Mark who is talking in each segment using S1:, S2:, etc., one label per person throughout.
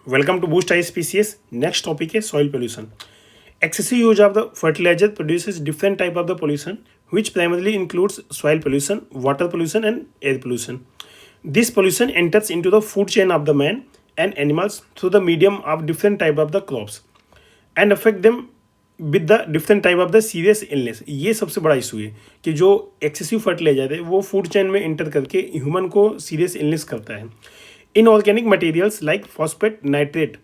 S1: Welcome to Boost ISPCS. Next topic is soil pollution. Excessive use of the fertilizer produces different type of the pollution, which primarily includes soil pollution, water pollution, and air pollution. This pollution enters into the food chain of the man and animals through the medium of different type of the crops and affect them with the different type of the serious illness. ये सबसे बड़ा issue है कि जो excessive fertiliser है वो food chain में enter करके ह्यूमन को सीरियस इलनेस करता है. Inorganic materials like phosphate nitrate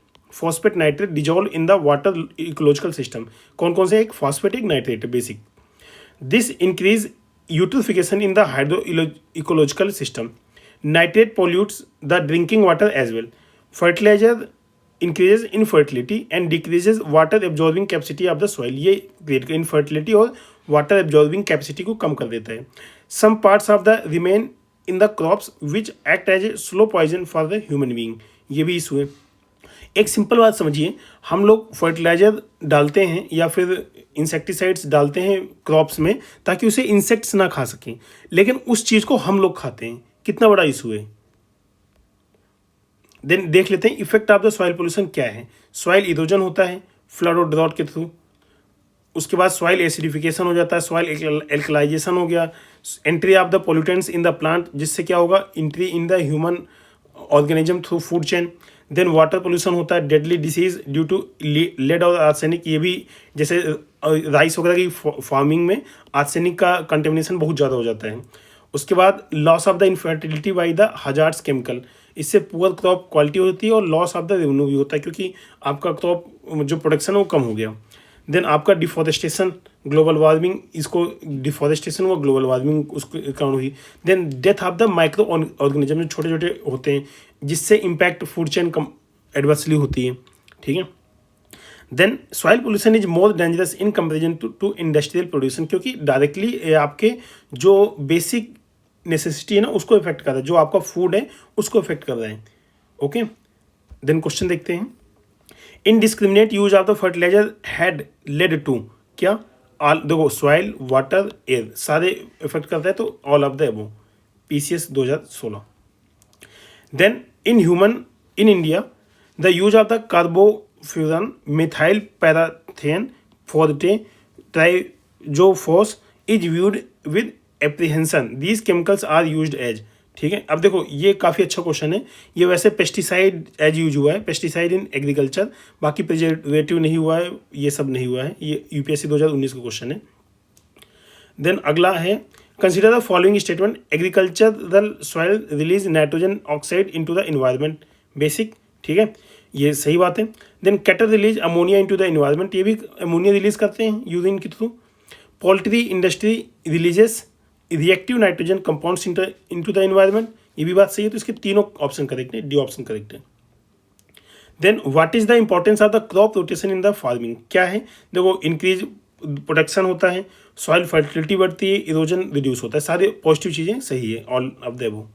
S1: dissolve in the water ecological system. कौन कौन से? एक phosphate एक nitrate basic. This increase eutrophication in the hydro ecological system. Nitrate pollutes the drinking water as well. Fertilizer increases infertility and decreases water absorbing capacity of the soil. ये create infertility और water absorbing capacity को कम कर देता है. Some parts of the remain in the crops which act as a slow poison for the human being. ये भी issue है. एक सिंपल बात समझिए, हम लोग फर्टिलाइजर डालते हैं या फिर इंसेक्टिसाइड्स डालते हैं क्रॉप्स में ताकि उसे इंसेक्ट्स ना खा सकें, लेकिन उस चीज़ को हम लोग खाते हैं. कितना बड़ा इशू है. देन देख लेते हैं effect of the soil pollution क्या है. सॉइल इरोजन होता है फ्लड और ड्रॉट के थ्रू. उसके बाद सॉइल एसिडिफिकेशन हो जाता है, सॉइल एल्कलाइजेशन हो गया, entry of the pollutants in the plant जिससे क्या होगा, entry in the human organism through food chain. Then water pollution होता है, deadly disease due to lead और आर्सेनिक. ये भी जैसे राइस वगैरह की फार्मिंग में आर्सेनिक का कंटेमिनेशन बहुत ज़्यादा हो जाता है. उसके बाद loss of the infertility by the hazards chemical. इससे पुअर क्रॉप क्वालिटी होती है और लॉस ऑफ द रेवेन्यू भी होता है क्योंकि आपका क्रॉप जो प्रोडक्शन है वो कम हो गया. देन आपका डिफॉरेस्टेशन, ग्लोबल वार्मिंग, इसको डिफॉरेस्टेशन हुआ, ग्लोबल वार्मिंग उसको काउंट हुई. Then death of the micro organism जो छोटे छोटे होते हैं जिससे इम्पैक्ट फूड चेन कम एडवर्सली होती है. ठीक है. Then soil pollution is more dangerous in comparison to industrial pollution, क्योंकि डायरेक्टली आपके जो बेसिक नेसेसिटी है ना उसको इफेक्ट कर रहा है, जो आपका फूड है उसको इफेक्ट कर रहा है. ओके. देन क्वेश्चन देखते हैं. Indiscriminate use of the fertiliser had led to क्या? ऑल. देखो सॉइल, वाटर, एयर सारे इफेक्ट करता है तो all of the above. PCS 2016. Then in human in India the use of the carbofuran methyl parathion phorate triazophos is viewed with apprehension. These chemicals are used as. ठीक है. अब देखो ये काफ़ी अच्छा क्वेश्चन है. ये वैसे पेस्टिसाइड एज यूज हुआ है, पेस्टिसाइड इन एग्रीकल्चर, बाकी प्रिजर्वेटिव नहीं हुआ है, ये सब नहीं हुआ है. ये UPSC 2019 का क्वेश्चन है. देन अगला है consider the following statement. Agricultural soil release nitrogen oxide into the environment. Basic. ठीक है, ये सही बात है. Then cattle release ammonia into the environment. ये भी अमोनिया रिलीज करते हैं यूरिन के through. Poultry industry releases reactive nitrogen compounds into the environment. ये भी बात सही है. तो इसके तीनों ऑप्शन करेक्ट है, डी ऑप्शन करेक्ट है. Then what is the importance of the crop rotation in the farming. क्या है? देखो इंक्रीज प्रोडक्शन होता है, सॉइल फर्टिलिटी बढ़ती है, इरोजन रिड्यूस होता है. सारे पॉजिटिव चीज़ें सही है, all of the above.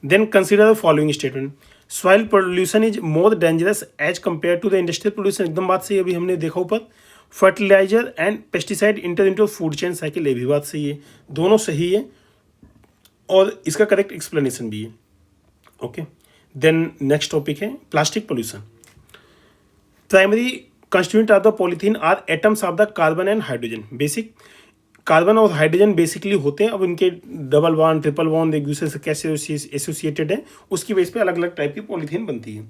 S1: Then consider the following statement. Soil pollution is more dangerous as compare to the industrial pollution. एकदम बात सही, अभी हमने देखा ऊपर. Fertilizer and pesticide enter into food chain cycle. ये भी बात सही है, दोनों सही है और इसका करेक्ट एक्सप्लेनेशन भी है. ओके. देन नेक्स्ट टॉपिक है plastic pollution. Primary constituent of the polythene are atoms of the carbon and hydrogen. Basic carbon और हाइड्रोजन बेसिकली होते हैं. अब इनके डबल बॉन्ड, ट्रिपल बॉन्ड एक दूसरे से कैसे एसोसिएटेड है उसकी बेस पे अलग अलग टाइप की पॉलीथीन बनती है.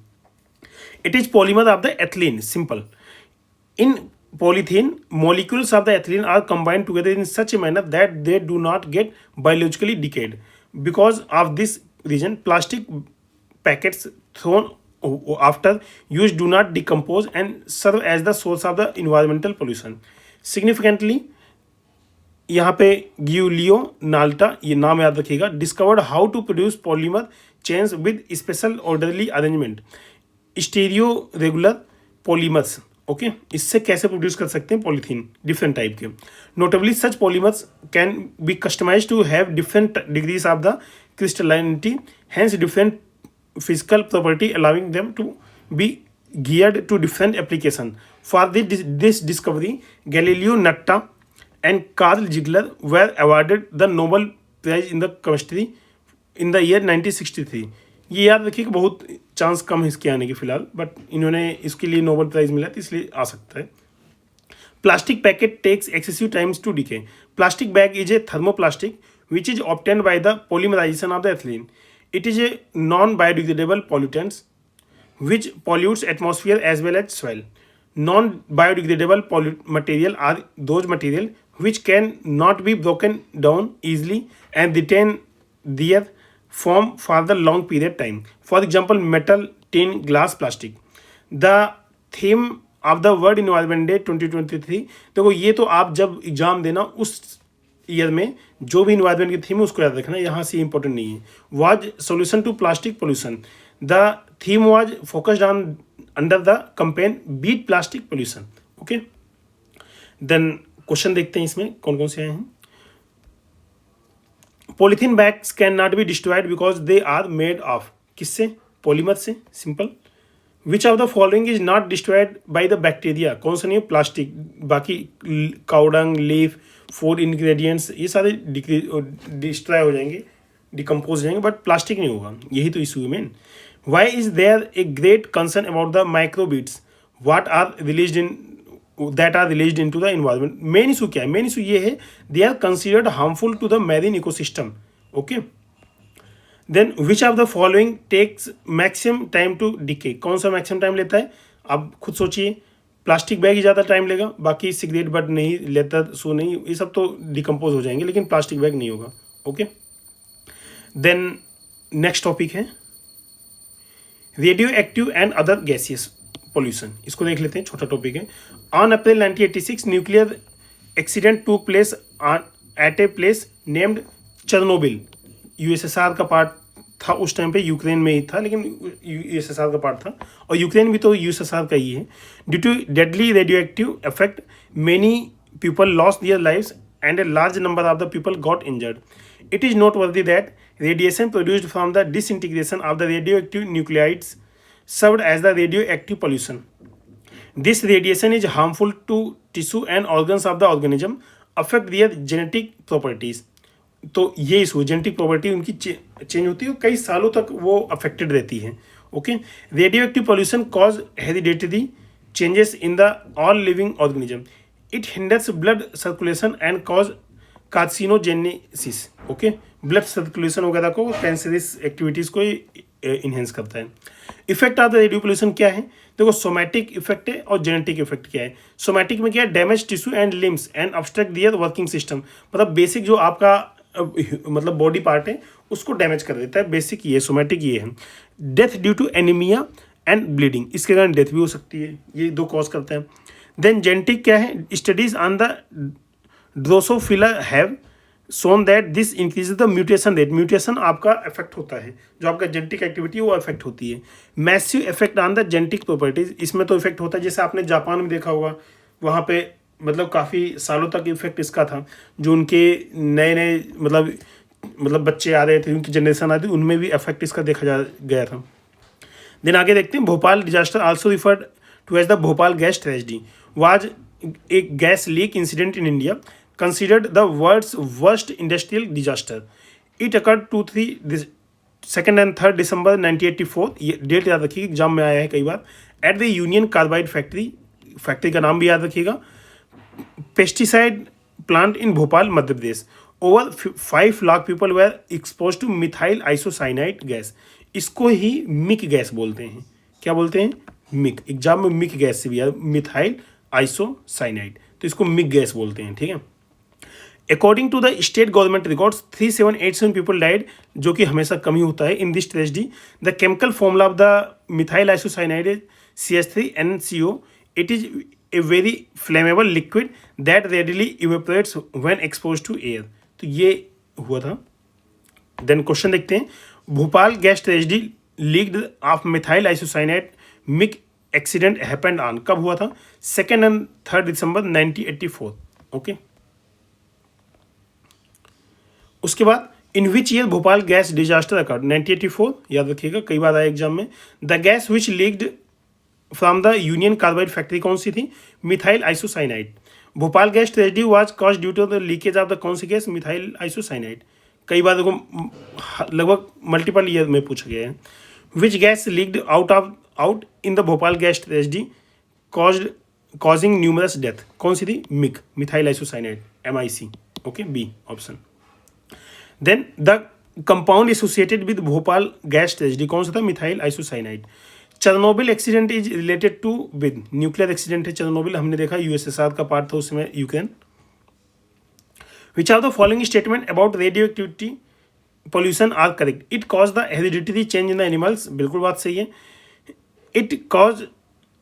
S1: It is polymer of the ethylene. Simple. In polythene, molecules of the ethylene are combined together in such a manner that they do not get biologically decayed. Because of this reason, plastic packets thrown after use do not decompose and serve as the source of the environmental pollution. Significantly, यहाँ पे Gilio नाल्टा, ये नाम याद रखिएगा, discovered how to produce polymer chains with special orderly arrangement. Stereoregular polymers. Okay. इससे कैसे produce कर सकते हैं पॉलीथीन डिफरेंट टाइप के. Notably such polymers can be customised to have different degrees of the crystallinity, hence different physical property allowing them to be geared to different application. For this discovery Galileo Natta and Karl Ziegler were awarded the Nobel prize in the chemistry in the year 1963. ये याद रखिए कि बहुत chance कम है इसके आने के फिलहाल, बट इन्होंने इसके लिए नोबेल प्राइज़ मिला तो इसलिए आ सकता है। Plastic packet takes excessive times to decay. Plastic bag is a thermoplastic which is obtained by the polymerization of the ethylene. It is a non-biodegradable pollutant which pollutes atmosphere as well as soil. Non-biodegradable material are those material which can not be broken down easily and retain their form for the long period time. For example, metal, tin, glass, plastic. The theme of the World Environment Day 2023, देखो ये तो आप जब exam देना उस year में जो भी इन्वायरमेंट की थीम है उसको याद रखना, यहाँ से इंपॉर्टेंट नहीं है। Was solution to plastic pollution. The theme was focused on under the campaign beat plastic pollution. Okay, then question देखते हैं इसमें कौन कौन से आए हैं। Polythene bags can not be destroyed because they are made of, किससे? पॉलीमर से, simple. Which of the following is not destroyed by the bacteria, कौन सा नहीं है? प्लास्टिक। बाकी काउडंग, लीफ, फूड इंग्रेडिएंट्स ये सारे डिस्ट्रॉय हो जाएंगे, डिकम्पोज हो जाएंगे, बट प्लास्टिक नहीं होगा। यही तो इशू है main. Why is there a great concern about the microbeads what are release in that are release into the environment. Main issue क्या है? मेन इशू ये है they are considered harmful to the marine ecosystem. Okay, then which of the following takes maximum time to decay, कौन सा maximum time लेता है? आप खुद सोचिए। प्लास्टिक बैग ही ज़्यादा टाइम लेगा, बाकी सिगरेट बट नहीं, लेदर शू नहीं, ये सब तो डिकम्पोज हो जाएंगे, लेकिन प्लास्टिक बैग नहीं होगा। ओके, देन नेक्स्ट टॉपिक है radio active and other gaseous pollution. इसको देख लेते हैं, छोटा टॉपिक है। ऑन अप्रैल 1986 न्यूक्लियर एक्सीडेंट टूक place at a place named Chernobyl. USSR का पार्ट था उस टाइम पे, यूक्रेन में ही था, लेकिन यूएसएसआर का पार्ट था, और यूक्रेन भी तो यूएसएसआर का ही है। Due to deadly radio active effect many people lost their lives and a large number of the people got injured. It is noteworthy that radiation produced from the disintegration of the radioactive nuclides served as the radioactive pollution. This radiation is harmful to tissue and organs of the organism, affect their genetic properties. तो ये issue, genetic property उनकी change होती है, कई सालों तक वो affected रहती है। Okay, radio active pollution cause hereditary changes in the all living organism. It hinders blood circulation and cause carcinogenesis. Okay, blood circulation वगैरह को, कैंसरस एक्टिविटीज़ को इन्हेंस करता है। Effect of the radio pollution क्या है? देखो, सोमैटिक इफेक्ट है और जेनेटिक इफेक्ट क्या है। सोमैटिक में क्या है? Damage tissue and limbs and obstruct their working system, मतलब बेसिक जो आपका मतलब बॉडी पार्ट है उसको डैमेज कर देता है, बेसिक ये सोमैटिक ये है। Death due to anaemia and bleeding, इसके कारण डेथ भी हो सकती है, ये दो कॉज करते हैं। देन जेनेटिक क्या है? Studies on the Drosophila have shown that this increases the mutation rate। Mutation आपका इफेक्ट होता है, जो आपका जेनेटिक एक्टिविटी है वो इफेक्ट होती है। Massive effect on the genetic properties, इसमें तो इफेक्ट होता है, जैसे आपने जापान में देखा होगा, वहाँ पे मतलब काफ़ी सालों तक इफेक्ट इसका था, जो उनके नए नए मतलब बच्चे आ रहे थे, उनकी जनरेशन आ रही थी, उनमें भी इफेक्ट इसका देखा गया था। देन आगे देखते हैं, Bhopal disaster also referred to as the Bhopal gas tragedy was a gas leak incident in India considered the world's worst industrial disaster. It occurred 2nd and 3rd December 1984, ये डेट याद रखिए, एग्जाम में आया है कई बार। At the Union Carbide factory का नाम भी याद रखिएगा, pesticide plant in Bhopal Madhya Pradesh. Over 5 lakh people were expose to methyl isocyanide gas. इसको ही मिक गैस बोलते हैं। क्या बोलते हैं? मिक। एग्जाम में मिक गैस से भी याद, मिथाइल आइसोसाइनाइड, तो इसको मिक गैस बोलते हैं, ठीक है। According to the state government records 3787 people died, जो कि हमेशा कम ही होता है in this tragedy. The chemical formula of the methyl isocyanide CH3NCO। It is a very flammable liquid that readily evaporates when expose to air. तो ये हुआ था। देन क्वेश्चन देखते हैं, Bhopal gas tragedy leaked of methyl isocyanide MIC accident happened on, कब हुआ था? 2nd and 3rd December 1984। Okay, उसके बाद in which year Bhopal gas disaster occurred? 1984, याद रखिएगा, कई बार आया एग्जाम में। The gas which leaked from the Union Carbide factory कौन सी थी? Methyl isocyanide. Bhopal gas tragedy was cause due to the leakage of the कौन सी गैस? Methyl isocyanide. कई बार देखो लगभग मल्टीपल ईयर में पूछा गया है। Which gas leaked out in the Bhopal gas tragedy causing numerous death? कौन सी थी? Methyl isocyanide, MIC. Okay, B option. Then the compound associated with Bhopal gas tragedy कौन सा था? Methyl isocyanide. Chernobyl accident is related to with? Nuclear accident है Chernobyl, हमने देखा USSR का पार्ट था उसमें, Ukraine. Which are the following statement about radio activity pollution are correct? It cause the hereditary change in the animals, बिल्कुल बात सही है. It cause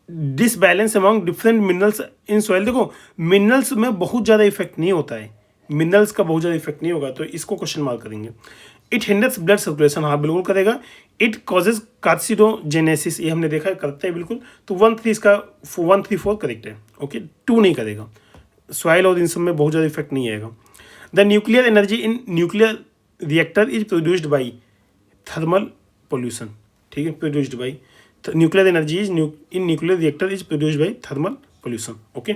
S1: disbalance among different minerals in soil. देखो मिनरल्स में बहुत ज़्यादा इफेक्ट नहीं होता है, मिनरल्स का बहुत ज़्यादा इफेक्ट नहीं होगा, तो इसको क्वेश्चन मार्क करेंगे. इट हिंडर्स ब्लड सर्कुलेशन, हाँ बिल्कुल करेगा. इट कॉजेज कार्सिनोजेनेसिस, ये हमने देखा है करता है बिल्कुल. तो 1-3 इसका 1-3-4 करेक्ट है. ओके, 2 नहीं करेगा. सॉइल और इन सब में बहुत ज़्यादा इफेक्ट नहीं आएगा. The nuclear energy in nuclear reactor is produced by thermal pollution. ठीक है, produced by nuclear energy is in nuclear reactor is produced by thermal pollution. Okay.